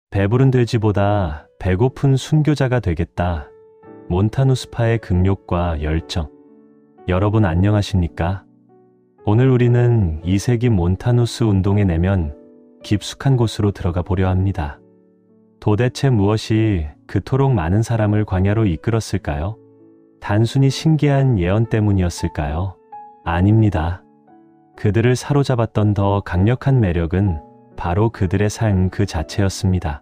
배부른 돼지보다 배고픈 순교자가 되겠다. 몬타누스파의 극욕과 열정. 여러분 안녕하십니까? 오늘 우리는 2세기 몬타누스 운동의 내면 깊숙한 곳으로 들어가 보려 합니다. 도대체 무엇이 그토록 많은 사람을 광야로 이끌었을까요? 단순히 신기한 예언 때문이었을까요? 아닙니다. 그들을 사로잡았던 더 강력한 매력은 바로 그들의 삶 그 자체였습니다.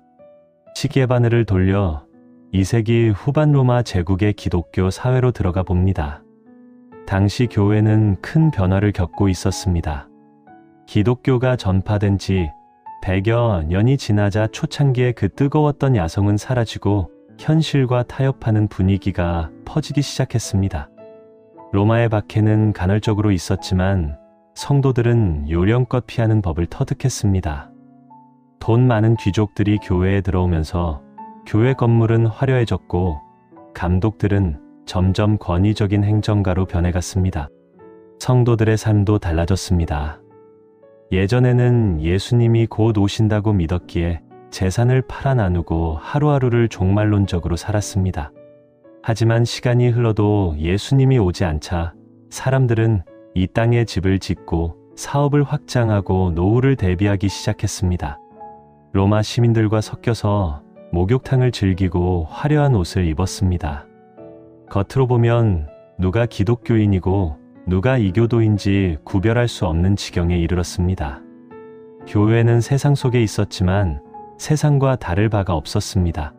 시기의 바늘을 돌려 2세기 후반 로마 제국의 기독교 사회로 들어가 봅니다. 당시 교회는 큰 변화를 겪고 있었습니다. 기독교가 전파된 지 100여 년이 지나자 초창기의 그 뜨거웠던 야성은 사라지고 현실과 타협하는 분위기가 퍼지기 시작했습니다. 로마의 박해는 간헐적으로 있었지만 성도들은 요령껏 피하는 법을 터득했습니다. 돈 많은 귀족들이 교회에 들어오면서 교회 건물은 화려해졌고 감독들은 점점 권위적인 행정가로 변해갔습니다. 성도들의 삶도 달라졌습니다. 예전에는 예수님이 곧 오신다고 믿었기에 재산을 팔아 나누고 하루하루를 종말론적으로 살았습니다. 하지만 시간이 흘러도 예수님이 오지 않자 사람들은 이 땅에 집을 짓고 사업을 확장하고 노후를 대비하기 시작했습니다. 로마 시민들과 섞여서 목욕탕을 즐기고 화려한 옷을 입었습니다. 겉으로 보면 누가 기독교인이고 누가 이교도인지 구별할 수 없는 지경에 이르렀습니다. 교회는 세상 속에 있었지만 세상과 다를 바가 없었습니다.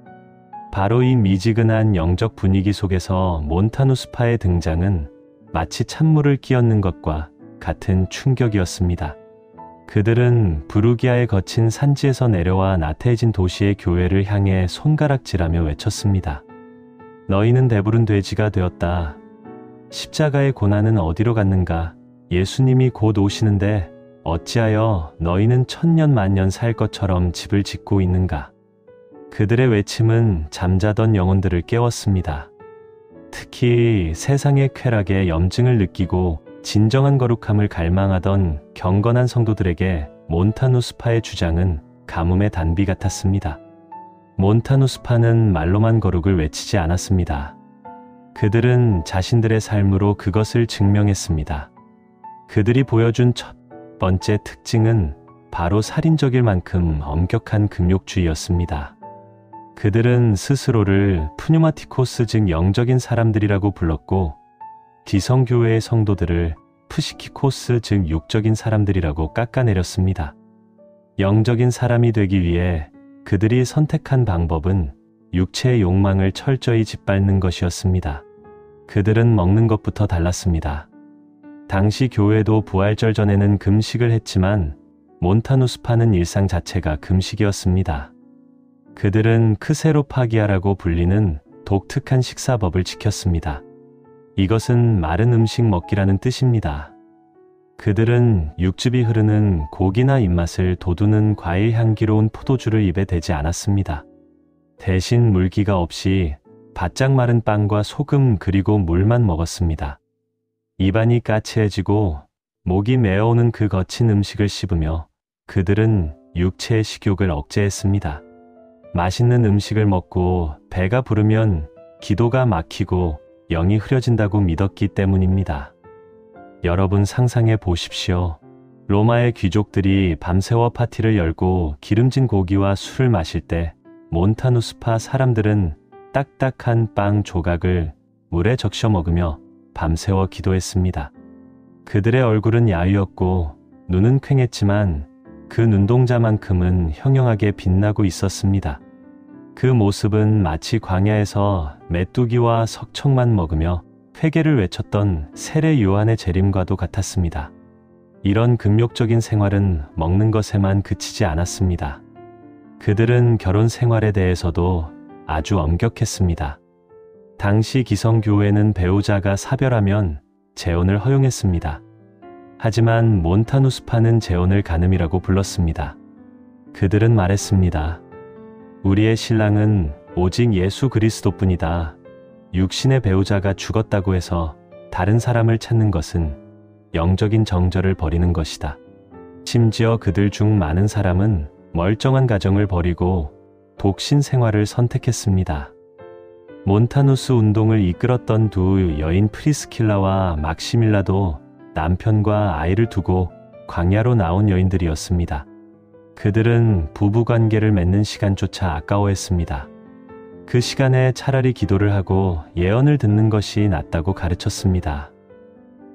바로 이 미지근한 영적 분위기 속에서 몬타누스파의 등장은 마치 찬물을 끼얹는 것과 같은 충격이었습니다. 그들은 부르기아의 거친 산지에서 내려와 나태해진 도시의 교회를 향해 손가락질하며 외쳤습니다. 너희는 배부른 돼지가 되었다. 십자가의 고난은 어디로 갔는가? 예수님이 곧 오시는데 어찌하여 너희는 천년 만년 살 것처럼 집을 짓고 있는가? 그들의 외침은 잠자던 영혼들을 깨웠습니다. 특히 세상의 쾌락에 염증을 느끼고 진정한 거룩함을 갈망하던 경건한 성도들에게 몬타누스파의 주장은 가뭄의 단비 같았습니다. 몬타누스파는 말로만 거룩을 외치지 않았습니다. 그들은 자신들의 삶으로 그것을 증명했습니다. 그들이 보여준 첫 번째 특징은 바로 살인적일 만큼 엄격한 금욕주의였습니다. 그들은 스스로를 푸뉴마티코스 즉 영적인 사람들이라고 불렀고 기성교회의 성도들을 푸시키코스 즉 육적인 사람들이라고 깎아내렸습니다. 영적인 사람이 되기 위해 그들이 선택한 방법은 육체의 욕망을 철저히 짓밟는 것이었습니다. 그들은 먹는 것부터 달랐습니다. 당시 교회도 부활절 전에는 금식을 했지만 몬타누스파는 일상 자체가 금식이었습니다. 그들은 크세로파기아라고 불리는 독특한 식사법을 지켰습니다. 이것은 마른 음식 먹기라는 뜻입니다. 그들은 육즙이 흐르는 고기나 입맛을 돋우는 과일 향기로운 포도주를 입에 대지 않았습니다. 대신 물기가 없이 바짝 마른 빵과 소금 그리고 물만 먹었습니다. 입안이 까칠해지고 목이 메어오는 그 거친 음식을 씹으며 그들은 육체의 식욕을 억제했습니다. 맛있는 음식을 먹고 배가 부르면 기도가 막히고 영이 흐려진다고 믿었기 때문입니다. 여러분 상상해 보십시오. 로마의 귀족들이 밤새워 파티를 열고 기름진 고기와 술을 마실 때 몬타누스파 사람들은 딱딱한 빵 조각을 물에 적셔 먹으며 밤새워 기도했습니다. 그들의 얼굴은 야위었고 눈은 퀭했지만 그 눈동자만큼은 형형하게 빛나고 있었습니다. 그 모습은 마치 광야에서 메뚜기와 석청만 먹으며 회개를 외쳤던 세례 요한의 재림과도 같았습니다. 이런 금욕적인 생활은 먹는 것에만 그치지 않았습니다. 그들은 결혼 생활에 대해서도 아주 엄격했습니다. 당시 기성교회는 배우자가 사별하면 재혼을 허용했습니다. 하지만 몬타누스파는 재혼을 간음이라고 불렀습니다. 그들은 말했습니다. 우리의 신랑은 오직 예수 그리스도뿐이다. 육신의 배우자가 죽었다고 해서 다른 사람을 찾는 것은 영적인 정절을 버리는 것이다. 심지어 그들 중 많은 사람은 멀쩡한 가정을 버리고 복신 생활을 선택했습니다. 몬타누스 운동을 이끌었던 두 여인 프리스킬라와 막시밀라도 남편과 아이를 두고 광야로 나온 여인들이었습니다. 그들은 부부관계를 맺는 시간조차 아까워했습니다. 그 시간에 차라리 기도를 하고 예언을 듣는 것이 낫다고 가르쳤습니다.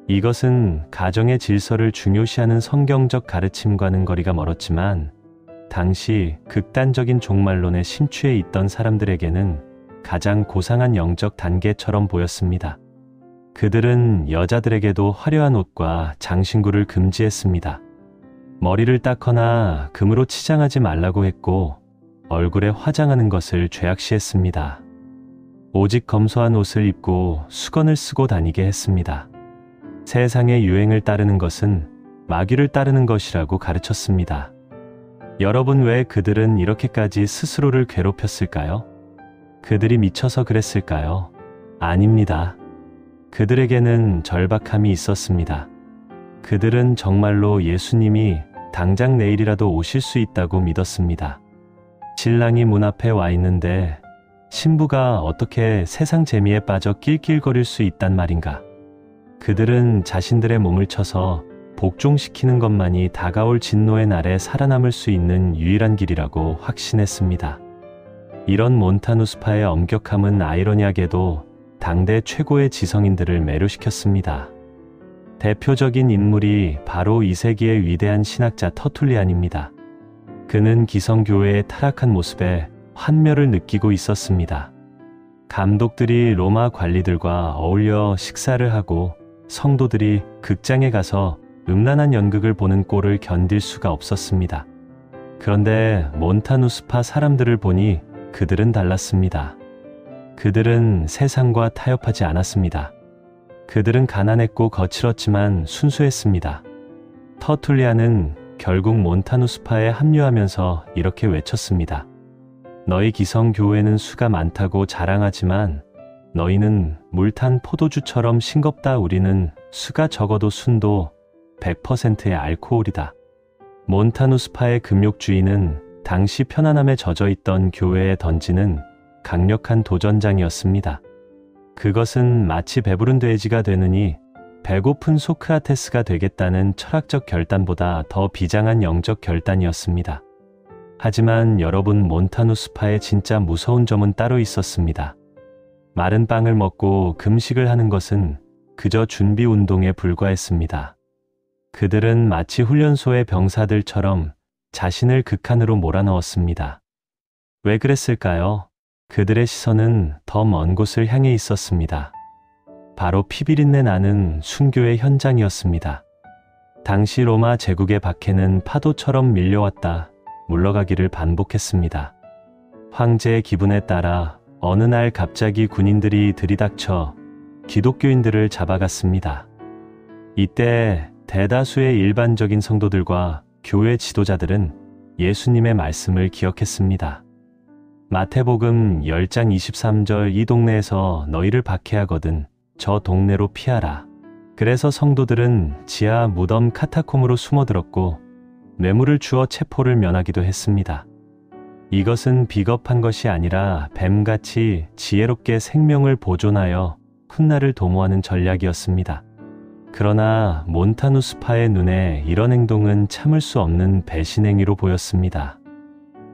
이것은 가정의 질서를 중요시하는 성경적 가르침과는 거리가 멀었지만 당시 극단적인 종말론에 심취해 있던 사람들에게는 가장 고상한 영적 단계처럼 보였습니다. 그들은 여자들에게도 화려한 옷과 장신구를 금지했습니다. 머리를 닦거나 금으로 치장하지 말라고 했고 얼굴에 화장하는 것을 죄악시했습니다. 오직 검소한 옷을 입고 수건을 쓰고 다니게 했습니다. 세상의 유행을 따르는 것은 마귀를 따르는 것이라고 가르쳤습니다. 여러분, 왜 그들은 이렇게까지 스스로를 괴롭혔을까요? 그들이 미쳐서 그랬을까요? 아닙니다. 그들에게는 절박함이 있었습니다. 그들은 정말로 예수님이 당장 내일이라도 오실 수 있다고 믿었습니다. 신랑이 문 앞에 와 있는데 신부가 어떻게 세상 재미에 빠져 낄낄거릴 수 있단 말인가? 그들은 자신들의 몸을 쳐서 복종시키는 것만이 다가올 진노의 날에 살아남을 수 있는 유일한 길이라고 확신했습니다. 이런 몬타누스파의 엄격함은 아이러니하게도 당대 최고의 지성인들을 매료시켰습니다. 대표적인 인물이 바로 2세기의 위대한 신학자 터툴리안입니다. 그는 기성교회의 타락한 모습에 환멸을 느끼고 있었습니다. 감독들이 로마 관리들과 어울려 식사를 하고 성도들이 극장에 가서 음란한 연극을 보는 꼴을 견딜 수가 없었습니다. 그런데 몬타누스파 사람들을 보니 그들은 달랐습니다. 그들은 세상과 타협하지 않았습니다. 그들은 가난했고 거칠었지만 순수했습니다. 터툴리안은 결국 몬타누스파에 합류하면서 이렇게 외쳤습니다. 너희 기성교회는 수가 많다고 자랑하지만 너희는 물탄 포도주처럼 싱겁다. 우리는 수가 적어도 순도 100%의 알코올이다. 몬타누스파의 금욕주의는 당시 편안함에 젖어 있던 교회에 던지는 강력한 도전장이었습니다. 그것은 마치 배부른 돼지가 되느니 배고픈 소크라테스가 되겠다는 철학적 결단보다 더 비장한 영적 결단이었습니다. 하지만 여러분, 몬타누스파의 진짜 무서운 점은 따로 있었습니다. 마른 빵을 먹고 금식을 하는 것은 그저 준비 운동에 불과했습니다. 그들은 마치 훈련소의 병사들처럼 자신을 극한으로 몰아넣었습니다. 왜 그랬을까요? 그들의 시선은 더 먼 곳을 향해 있었습니다. 바로 피비린내 나는 순교의 현장이었습니다. 당시 로마 제국의 박해는 파도처럼 밀려왔다 물러가기를 반복했습니다. 황제의 기분에 따라 어느 날 갑자기 군인들이 들이닥쳐 기독교인들을 잡아갔습니다. 이때 대다수의 일반적인 성도들과 교회 지도자들은 예수님의 말씀을 기억했습니다. 마태복음 10장 23절 이 동네에서 너희를 박해하거든 저 동네로 피하라. 그래서 성도들은 지하 무덤 카타콤으로 숨어들었고 뇌물을 주어 체포를 면하기도 했습니다. 이것은 비겁한 것이 아니라 뱀같이 지혜롭게 생명을 보존하여 훗날을 도모하는 전략이었습니다. 그러나 몬타누스파의 눈에 이런 행동은 참을 수 없는 배신행위로 보였습니다.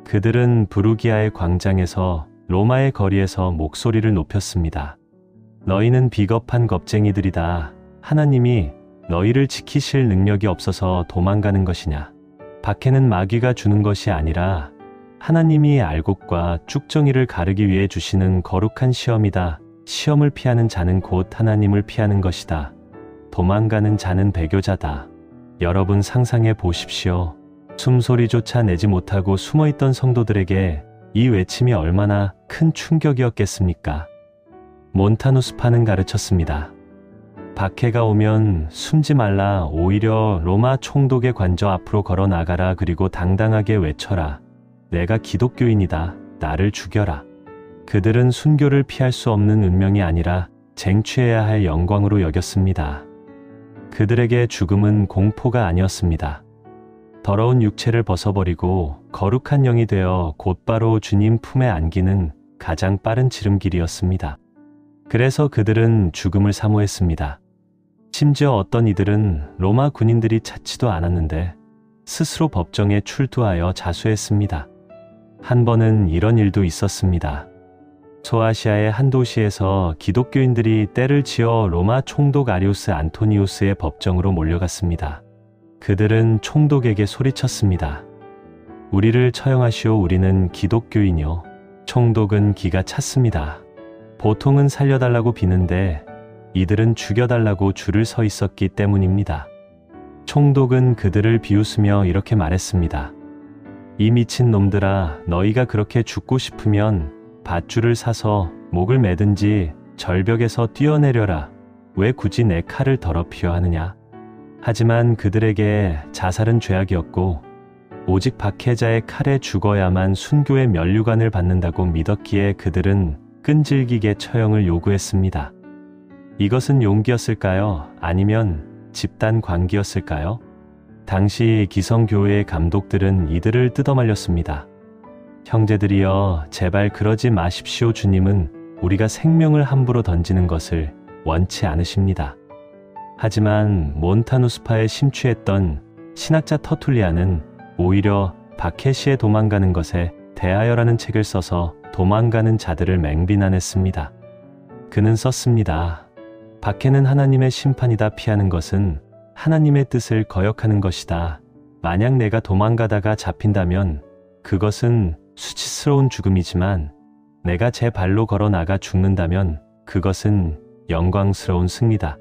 그들은 부르기아의 광장에서 로마의 거리에서 목소리를 높였습니다. 너희는 비겁한 겁쟁이들이다. 하나님이 너희를 지키실 능력이 없어서 도망가는 것이냐? 박해는 마귀가 주는 것이 아니라 하나님이 알곡과 쭉정이를 가르기 위해 주시는 거룩한 시험이다. 시험을 피하는 자는 곧 하나님을 피하는 것이다. 도망가는 자는 배교자다. 여러분 상상해 보십시오. 숨소리조차 내지 못하고 숨어있던 성도들에게 이 외침이 얼마나 큰 충격이었겠습니까? 몬타누스파는 가르쳤습니다. 박해가 오면 숨지 말라. 오히려 로마 총독의 관저 앞으로 걸어 나가라. 그리고 당당하게 외쳐라. 내가 기독교인이다. 나를 죽여라. 그들은 순교를 피할 수 없는 운명이 아니라 쟁취해야 할 영광으로 여겼습니다. 그들에게 죽음은 공포가 아니었습니다. 더러운 육체를 벗어버리고 거룩한 영이 되어 곧바로 주님 품에 안기는 가장 빠른 지름길이었습니다. 그래서 그들은 죽음을 사모했습니다. 심지어 어떤 이들은 로마 군인들이 찾지도 않았는데 스스로 법정에 출두하여 자수했습니다. 한 번은 이런 일도 있었습니다. 소아시아의 한 도시에서 기독교인들이 떼를 지어 로마 총독 아리우스 안토니우스의 법정으로 몰려갔습니다. 그들은 총독에게 소리쳤습니다. 우리를 처형하시오. 우리는 기독교인이요. 총독은 기가 찼습니다. 보통은 살려달라고 비는데 이들은 죽여달라고 줄을 서 있었기 때문입니다. 총독은 그들을 비웃으며 이렇게 말했습니다. 이 미친 놈들아, 너희가 그렇게 죽고 싶으면 밧줄을 사서 목을 매든지 절벽에서 뛰어내려라. 왜 굳이 내 칼을 더럽히려 하느냐? 하지만 그들에게 자살은 죄악이었고 오직 박해자의 칼에 죽어야만 순교의 면류관을 받는다고 믿었기에 그들은 끈질기게 처형을 요구했습니다. 이것은 용기였을까요? 아니면 집단 광기였을까요? 당시 기성교회의 감독들은 이들을 뜯어말렸습니다. 형제들이여, 제발 그러지 마십시오. 주님은 우리가 생명을 함부로 던지는 것을 원치 않으십니다. 하지만 몬타누스파에 심취했던 신학자 터툴리안은 오히려 바케시에 도망가는 것에 대하여라는 책을 써서 도망가는 자들을 맹비난했습니다. 그는 썼습니다. 바케는 하나님의 심판이다. 피하는 것은 하나님의 뜻을 거역하는 것이다. 만약 내가 도망가다가 잡힌다면 그것은 수치스러운 죽음이지만 내가 제 발로 걸어 나가 죽는다면 그것은 영광스러운 승리다.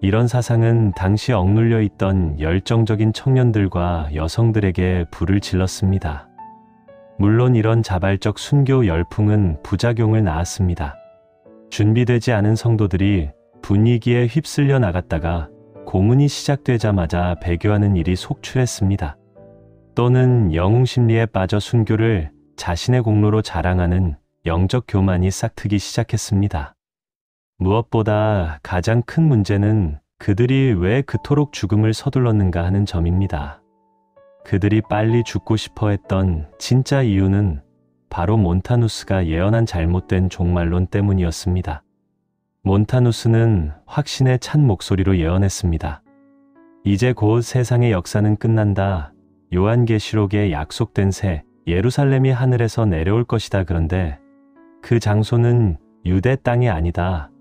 이런 사상은 당시 억눌려 있던 열정적인 청년들과 여성들에게 불을 질렀습니다. 물론 이런 자발적 순교 열풍은 부작용을 낳았습니다. 준비되지 않은 성도들이 분위기에 휩쓸려 나갔다가 고문이 시작되자마자 배교하는 일이 속출했습니다. 또는 영웅심리에 빠져 순교를 자신의 공로로 자랑하는 영적 교만이 싹트기 시작했습니다. 무엇보다 가장 큰 문제는 그들이 왜 그토록 죽음을 서둘렀는가 하는 점입니다. 그들이 빨리 죽고 싶어 했던 진짜 이유는 바로 몬타누스가 예언한 잘못된 종말론 때문이었습니다. 몬타누스는 확신에 찬 목소리로 예언했습니다. 이제 곧 세상의 역사는 끝난다. 요한계시록에 약속된 새 예루살렘이 하늘에서 내려올 것이다. 그런데 그 장소는 유대 땅이 아니다.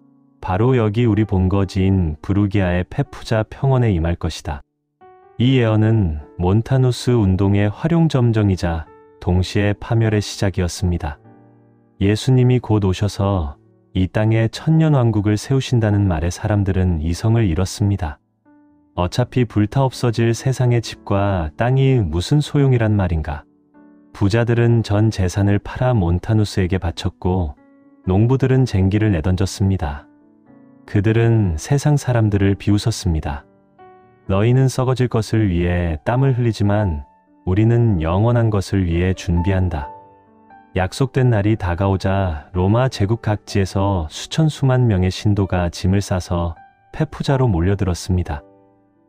바로 여기 우리 본거지인 부르기아의 페푸자 평원에 임할 것이다. 이 예언은 몬타누스 운동의 활용점정이자 동시에 파멸의 시작이었습니다. 예수님이 곧 오셔서 이 땅에 천년왕국을 세우신다는 말에 사람들은 이성을 잃었습니다. 어차피 불타 없어질 세상의 집과 땅이 무슨 소용이란 말인가. 부자들은 전 재산을 팔아 몬타누스에게 바쳤고 농부들은 쟁기를 내던졌습니다. 그들은 세상 사람들을 비웃었습니다. 너희는 썩어질 것을 위해 땀을 흘리지만 우리는 영원한 것을 위해 준비한다. 약속된 날이 다가오자 로마 제국 각지에서 수천 수만 명의 신도가 짐을 싸서 페푸자로 몰려들었습니다.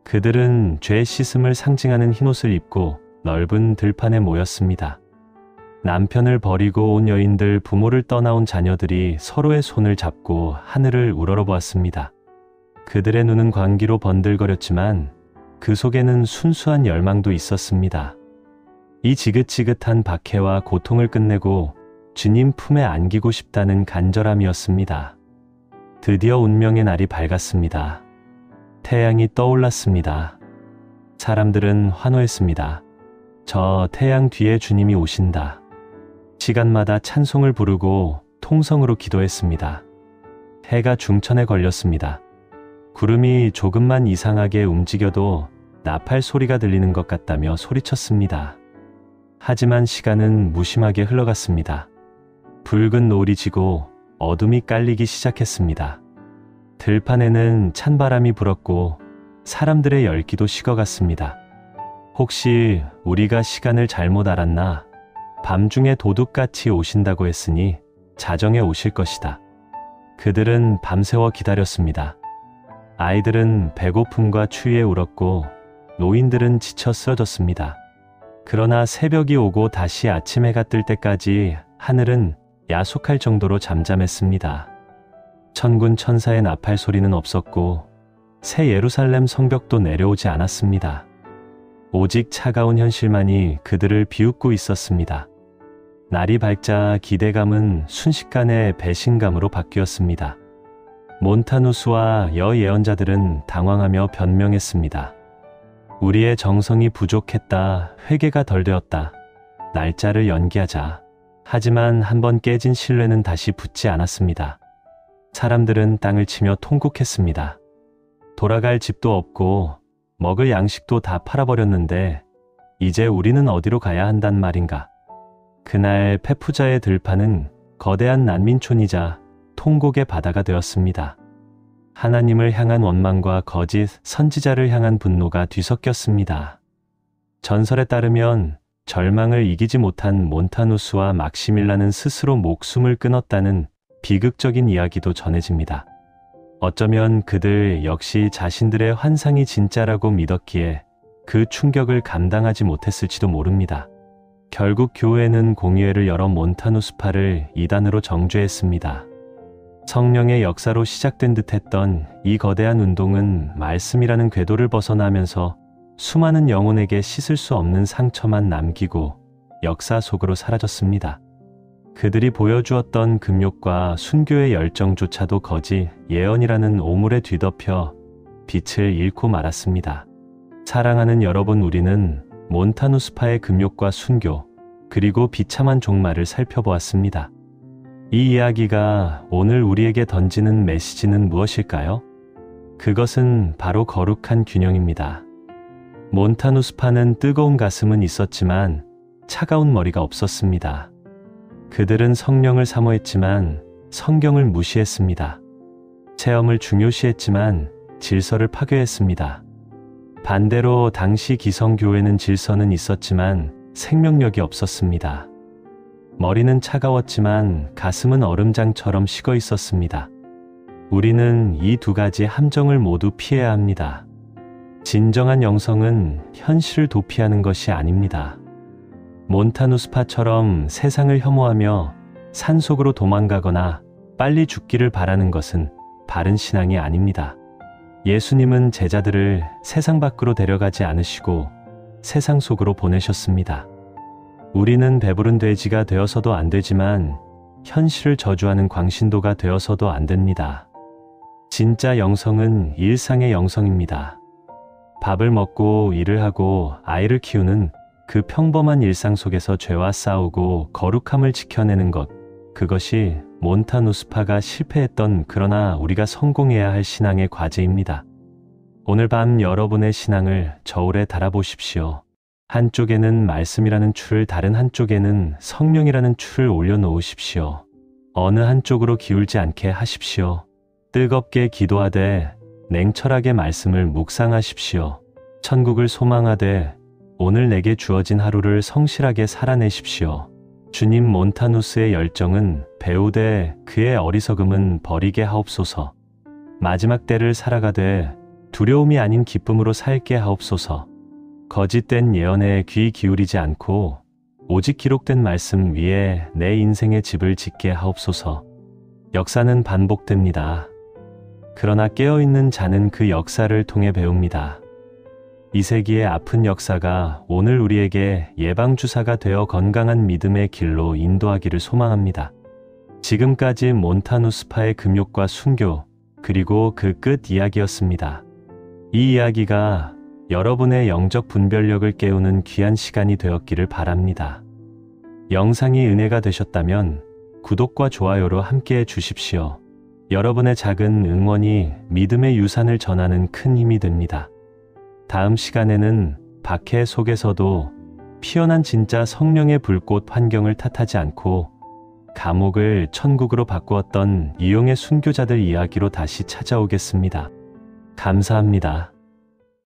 그들은 죄 씻음을 상징하는 흰옷을 입고 넓은 들판에 모였습니다. 남편을 버리고 온 여인들, 부모를 떠나온 자녀들이 서로의 손을 잡고 하늘을 우러러보았습니다. 그들의 눈은 광기로 번들거렸지만 그 속에는 순수한 열망도 있었습니다. 이 지긋지긋한 박해와 고통을 끝내고 주님 품에 안기고 싶다는 간절함이었습니다. 드디어 운명의 날이 밝았습니다. 태양이 떠올랐습니다. 사람들은 환호했습니다. 저 태양 뒤에 주님이 오신다. 시간마다 찬송을 부르고 통성으로 기도했습니다. 해가 중천에 걸렸습니다. 구름이 조금만 이상하게 움직여도 나팔 소리가 들리는 것 같다며 소리쳤습니다. 하지만 시간은 무심하게 흘러갔습니다. 붉은 노을이 지고 어둠이 깔리기 시작했습니다. 들판에는 찬바람이 불었고 사람들의 열기도 식어갔습니다. 혹시 우리가 시간을 잘못 알았나? 밤중에 도둑같이 오신다고 했으니 자정에 오실 것이다. 그들은 밤새워 기다렸습니다. 아이들은 배고픔과 추위에 울었고 노인들은 지쳐 쓰러졌습니다. 그러나 새벽이 오고 다시 아침 해가 뜰 때까지 하늘은 야속할 정도로 잠잠했습니다. 천군 천사의 나팔 소리는 없었고 새 예루살렘 성벽도 내려오지 않았습니다. 오직 차가운 현실만이 그들을 비웃고 있었습니다. 날이 밝자 기대감은 순식간에 배신감으로 바뀌었습니다. 몬타누스와 여예언자들은 당황하며 변명했습니다. 우리의 정성이 부족했다. 회개가 덜 되었다. 날짜를 연기하자. 하지만 한번 깨진 신뢰는 다시 붙지 않았습니다. 사람들은 땅을 치며 통곡했습니다. 돌아갈 집도 없고 먹을 양식도 다 팔아버렸는데 이제 우리는 어디로 가야 한단 말인가. 그날 페푸자의 들판은 거대한 난민촌이자 통곡의 바다가 되었습니다. 하나님을 향한 원망과 거짓 선지자를 향한 분노가 뒤섞였습니다. 전설에 따르면 절망을 이기지 못한 몬타누스와 막시밀라는 스스로 목숨을 끊었다는 비극적인 이야기도 전해집니다. 어쩌면 그들 역시 자신들의 환상이 진짜라고 믿었기에 그 충격을 감당하지 못했을지도 모릅니다. 결국 교회는 공의회를 열어 몬타누스파를 이단으로 정죄했습니다. 성령의 역사로 시작된 듯했던 이 거대한 운동은 말씀이라는 궤도를 벗어나면서 수많은 영혼에게 씻을 수 없는 상처만 남기고 역사 속으로 사라졌습니다. 그들이 보여주었던 금욕과 순교의 열정조차도 거짓 예언이라는 오물에 뒤덮여 빛을 잃고 말았습니다. 사랑하는 여러분, 우리는 몬타누스파의 금욕과 순교 그리고 비참한 종말을 살펴보았습니다. 이 이야기가 오늘 우리에게 던지는 메시지는 무엇일까요? 그것은 바로 거룩한 균형입니다. 몬타누스파는 뜨거운 가슴은 있었지만 차가운 머리가 없었습니다. 그들은 성령을 사모했지만 성경을 무시했습니다. 체험을 중요시했지만 질서를 파괴했습니다. 반대로 당시 기성교회는 질서는 있었지만 생명력이 없었습니다. 머리는 차가웠지만 가슴은 얼음장처럼 식어 있었습니다. 우리는 이 두 가지 함정을 모두 피해야 합니다. 진정한 영성은 현실을 도피하는 것이 아닙니다. 몬타누스파처럼 세상을 혐오하며 산속으로 도망가거나 빨리 죽기를 바라는 것은 바른 신앙이 아닙니다. 예수님은 제자들을 세상 밖으로 데려가지 않으시고 세상 속으로 보내셨습니다. 우리는 배부른 돼지가 되어서도 안 되지만 현실을 저주하는 광신도가 되어서도 안 됩니다. 진짜 영성은 일상의 영성입니다. 밥을 먹고 일을 하고 아이를 키우는 그 평범한 일상 속에서 죄와 싸우고 거룩함을 지켜내는 것, 그것이 몬타누스파가 실패했던 그러나 우리가 성공해야 할 신앙의 과제입니다. 오늘 밤 여러분의 신앙을 저울에 달아보십시오. 한쪽에는 말씀이라는 줄을, 다른 한쪽에는 성령이라는 줄을 올려놓으십시오. 어느 한쪽으로 기울지 않게 하십시오. 뜨겁게 기도하되 냉철하게 말씀을 묵상하십시오. 천국을 소망하되 오늘 내게 주어진 하루를 성실하게 살아내십시오. 주님, 몬타누스의 열정은 배우되 그의 어리석음은 버리게 하옵소서. 마지막 때를 살아가되 두려움이 아닌 기쁨으로 살게 하옵소서. 거짓된 예언에 귀 기울이지 않고 오직 기록된 말씀 위에 내 인생의 집을 짓게 하옵소서. 역사는 반복됩니다. 그러나 깨어있는 자는 그 역사를 통해 배웁니다. 이 세기의 아픈 역사가 오늘 우리에게 예방주사가 되어 건강한 믿음의 길로 인도하기를 소망합니다. 지금까지 몬타누스파의 금욕과 순교, 그리고 그 끝 이야기였습니다. 이 이야기가 여러분의 영적 분별력을 깨우는 귀한 시간이 되었기를 바랍니다. 영상이 은혜가 되셨다면 구독과 좋아요로 함께해 주십시오. 여러분의 작은 응원이 믿음의 유산을 전하는 큰 힘이 됩니다. 다음 시간에는 박해 속에서도 피어난 진짜 성령의 불꽃, 환경을 탓하지 않고 감옥을 천국으로 바꾸었던 이용의 순교자들 이야기로 다시 찾아오겠습니다. 감사합니다.